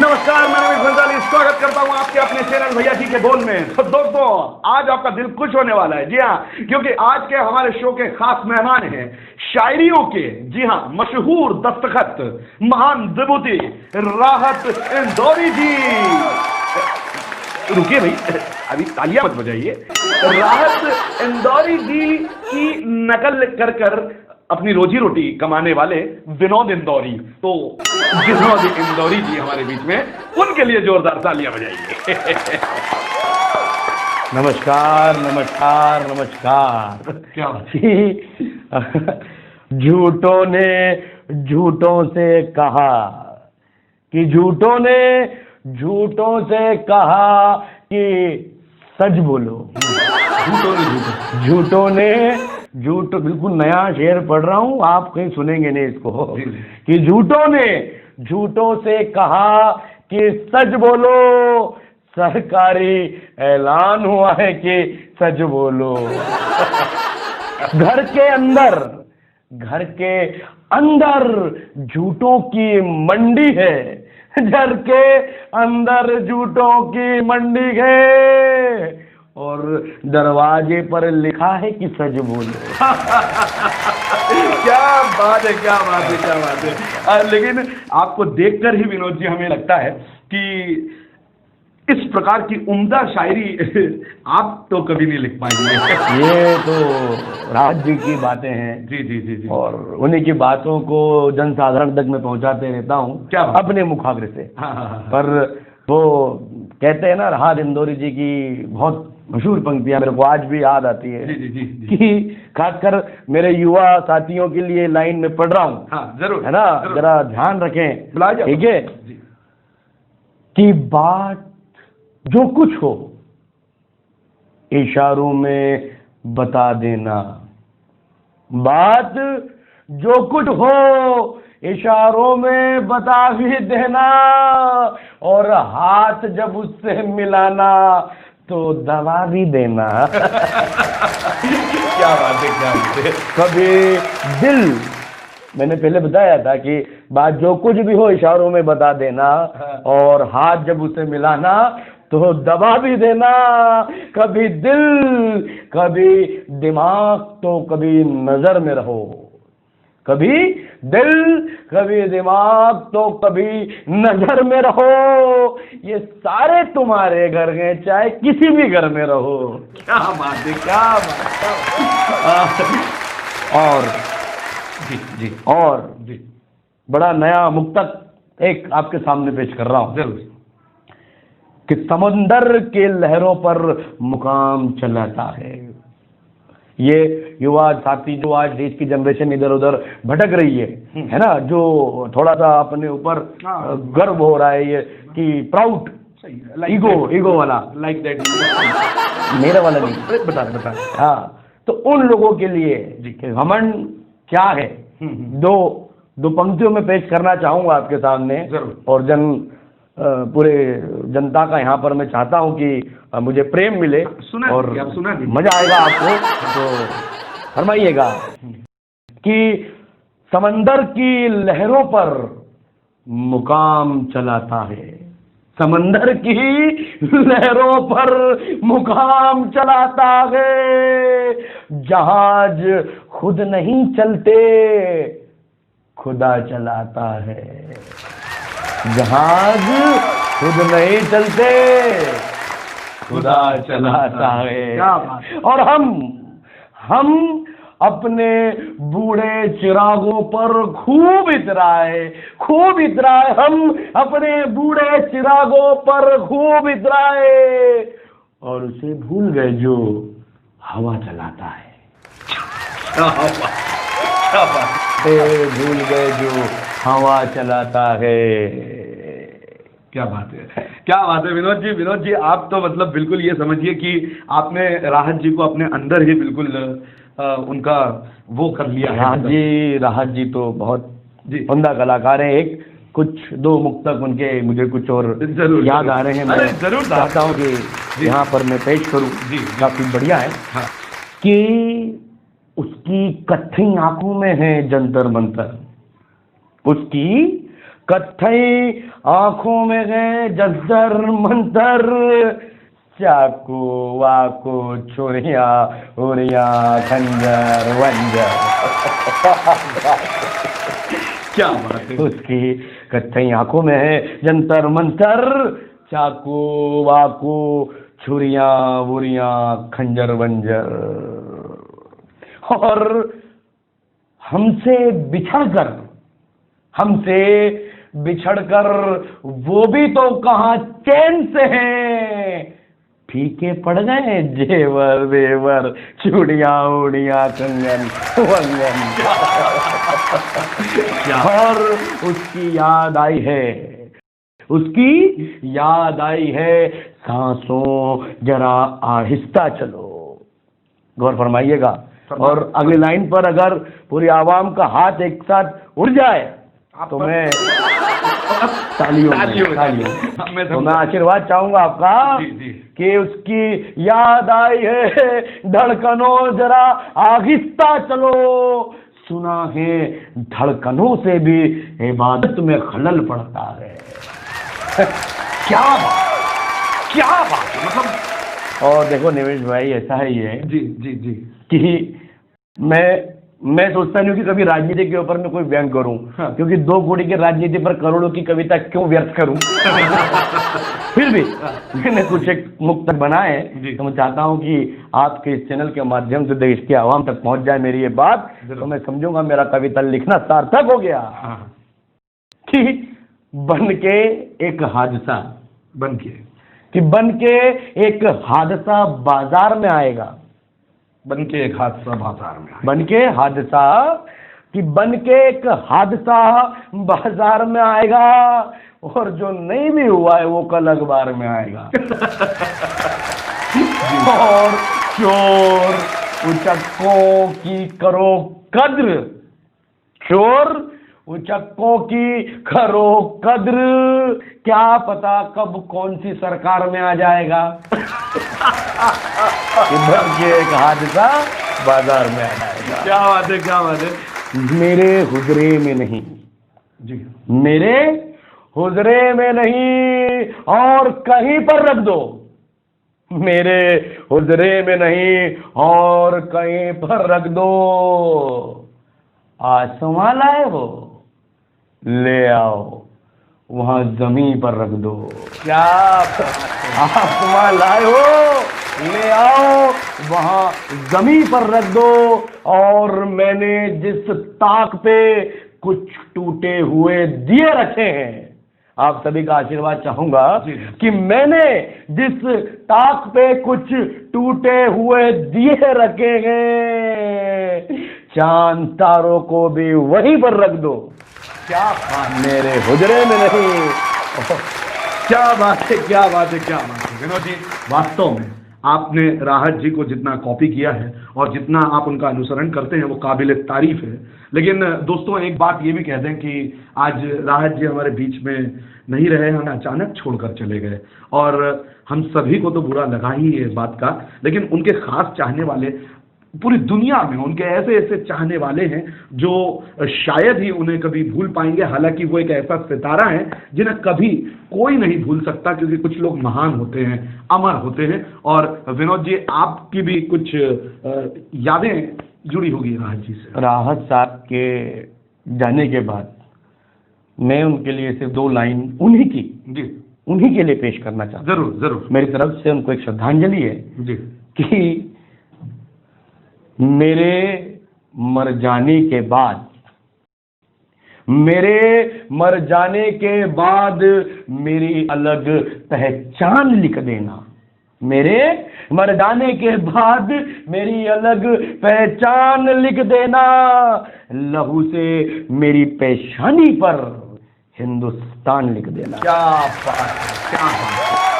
नमस्कार, मैं रमेश भंसाली स्वागत करता हूं आपके अपने चैनल भैया जी के बोल में। तो दोस्तों, आज आपका दिल खुश होने वाला है। जी हाँ, क्योंकि आज के हमारे शो के खास मेहमान हैं शायरियों के, जी हाँ, मशहूर दस्तखत, महान विभूति राहत इंदौरी जी। रुकिए भाई, अभी तालियां मत बजाइए। राहत इंदौरी जी की नकल कर कर अपनी रोजी रोटी कमाने वाले विनोद इंदौरी। तो विनोद इंदौरी जी हमारे बीच में, उनके लिए जोरदार तालियां बजाइए। नमस्कार नमस्कार नमस्कार। क्या झूठों ने झूठों से कहा कि झूठों ने झूठों से कहा कि सच बोलो। झूठों ने झूठ, बिल्कुल नया शेर पढ़ रहा हूं, आप कहीं सुनेंगे नहीं इसको, कि झूठों ने झूठों से कहा कि सच बोलो, सरकारी ऐलान हुआ है कि सच बोलो। घर के अंदर झूठों की मंडी है, घर के अंदर झूठों की मंडी है, और दरवाजे पर लिखा है कि सच बोलो। क्या बात है, क्या बात है, क्या बात है। लेकिन आपको देखकर ही विनोद जी हमें लगता है कि इस प्रकार की उम्दा शायरी आप तो कभी नहीं लिख पाएंगे। ये तो राज जी की बातें हैं। जी जी जी जी। और उन्हीं की बातों को जनसाधारण तक मैं पहुंचाते रहता हूं, क्या अपने मुखाग्र से। हाँ। पर वो कहते हैं ना, राहत इंदौरी जी की बहुत मशहूर पंक्तियां मेरे को आज भी याद आती है। जी जी जी जी। कि खासकर मेरे युवा साथियों के लिए लाइन में पढ़ रहा हूँ। हाँ, जरूर है ना, जरूर। जरा ध्यान रखें, ठीक है। कि बात जो कुछ हो इशारों में बता देना, बात जो कुछ हो इशारों में बता भी देना, और हाथ जब उससे मिलाना तो दबा भी देना। क्या बात है, क्या बात है। कभी दिल, मैंने पहले बताया था कि बात जो कुछ भी हो इशारों में बता देना, और हाथ जब उसे मिलाना तो दबा भी देना। कभी दिल, कभी दिमाग, तो कभी नजर में रहो। कभी दिल, कभी दिमाग, तो कभी नजर में रहो। ये सारे तुम्हारे घर हैं, चाहे किसी भी घर में रहो। क्या बात है, क्या बात है। और जी जी और जी, बड़ा नया मुक्तक एक आपके सामने पेश कर रहा हूं। जरूर। कि समंदर के लहरों पर मुकाम चलाता है। ये युवा साथी जो आज देश की जनरेशन इधर उधर भटक रही है ना, जो थोड़ा सा अपने ऊपर गर्व हो रहा है, ये कि प्राउड, ईगो वाला, लाइक दैट, मेरा वाला नहीं, बता। हाँ, तो उन लोगों के लिए कि घमंड क्या है, दो पंक्तियों में पेश करना चाहूंगा आपके सामने। जरूर। और पूरे जनता का यहाँ पर मैं चाहता हूँ कि मुझे प्रेम मिले, और मजा आएगा आपको, तो फरमाइएगा। कि समंदर की लहरों पर मुकाम चलाता है, समंदर की लहरों पर मुकाम चलाता है। जहाज खुद नहीं चलते, खुदा चलाता है। जहाज खुद नहीं चलते, खुदा चलाता है। और हम अपने बूढ़े चिरागों पर खूब इतराए, हम अपने बूढ़े चिरागों पर खूब इतराए, और उसे भूल गए जो हवा चलाता है। भूल गए जो हवा चलाता है। क्या बात है, क्या बात है विनोद जी, आप तो मतलब बिल्कुल ये समझिए कि आपने राहत जी को अपने अंदर ही बिल्कुल उनका वो कर लिया है। राहत जी तो बहुत उम्दा कलाकार हैं। एक कुछ दो मुक्तक उनके मुझे कुछ और याद आ रहे हैं, मैं जरूर चाहता हूँ कि यहाँ पर मैं पेश करूँ। काफी बढ़िया है। हाँ। कि उसकी कत्थई आंखों में है जंतर मंतर, उसकी कत्थई आंखों में गए जज्जर मंतर, चाकू वाकू छुरिया उरिया खंजर वंजर। क्या बात है। उसकी कत्थई आंखों में है जंतर मंतर, चाकू वाकू छुरिया बुरिया खंजर वंजर। और हमसे बिछड़कर वो भी तो कहाँ चैन से हैं, फीके पड़ गए जेवर वेवर चूड़िया उड़िया कंगन वंगन। और उसकी याद आई है सांसों जरा आहिस्ता चलो। गौर फरमाइएगा। और अगली लाइन पर अगर पूरी आवाम का हाथ एक साथ उड़ जाए तो मैं तालियों में तो मैं आशीर्वाद चाहूंगा आपका कि उसकी याद आई है धड़कनों जरा आहिस्ता चलो, सुना है धड़कनों से भी इबादत में खलल पड़ता है। क्या बात है। मतलब और देखो निवेश भाई, ऐसा है ये जी जी जी कि मैं सोचता नहीं हूँ कि कभी राजनीति के ऊपर मैं कोई व्यंग करूं। हाँ। क्योंकि 2 कोड़ी के राजनीति पर करोड़ों की कविता क्यों व्यर्थ करूं। फिर भी मैंने कुछ एक मुक्तक बनाए, तो मैं चाहता हूं कि आपके इस चैनल के माध्यम से देश की आवाम तक पहुंच जाए मेरी ये बात, तो मैं समझूंगा मेरा कविता लिखना सार्थक हो गया। हाँ। कि बन के एक हादसा बाजार में आएगा। बन के एक हादसा बाजार में आएगा। बन के एक हादसा बाजार में आएगा, और जो नहीं भी हुआ है वो कल अखबार में आएगा। और चोर उचक्कों की करो कद्र, क्या पता कब कौन सी सरकार में आ जाएगा। इधर के एक हादसा बाजार में आ जाएगा। क्या बात है। मेरे हुजरे में नहीं जी, मेरे हुजरे में नहीं और कहीं पर रख दो। मेरे हुजरे में नहीं और कहीं पर रख दो। आसमां लाए हो, ले आओ वहां जमीन पर रख दो। क्या आसमां लाए हो, ले आओ वहां जमीन पर रख दो। और मैंने जिस ताक पे कुछ टूटे हुए दिए रखे हैं, आप सभी का आशीर्वाद चाहूंगा कि मैंने जिस ताक पे कुछ टूटे हुए दिए रखे हैं, चांद तारों को भी वहीं पर रख दो। क्या मेरे हुजरे में नहीं। क्या बात है। विनोद जी, वास्तव में आपने राहत जी को जितना कॉपी किया है और जितना आप उनका अनुसरण करते हैं वो काबिल तारीफ है। लेकिन दोस्तों, एक बात ये भी कह दें कि आज राहत जी हमारे बीच में नहीं रहे, हमें अचानक छोड़कर चले गए, और हम सभी को तो बुरा लगा ही इस बात का। लेकिन उनके खास चाहने वाले पूरी दुनिया में, उनके ऐसे ऐसे चाहने वाले हैं जो शायद ही उन्हें कभी भूल पाएंगे। हालांकि वो एक ऐसा सितारा है जिन्हें कभी कोई नहीं भूल सकता, क्योंकि कुछ लोग महान होते हैं, अमर होते हैं। और विनोद जी, आपकी भी कुछ यादें जुड़ी होगी राहत जी से। राहत साहब के जाने के बाद मैं उनके लिए सिर्फ 2 लाइन उन्हीं के लिए पेश करना चाहता हूँ। जरूर। मेरी तरफ से उनको एक श्रद्धांजलि है जी। कि मेरे मर जाने के बाद मेरी अलग पहचान लिख देना। मेरे मर जाने के बाद मेरी अलग पहचान लिख देना। लहू से मेरी पेशानी पर हिंदुस्तान लिख देना। क्या बात है।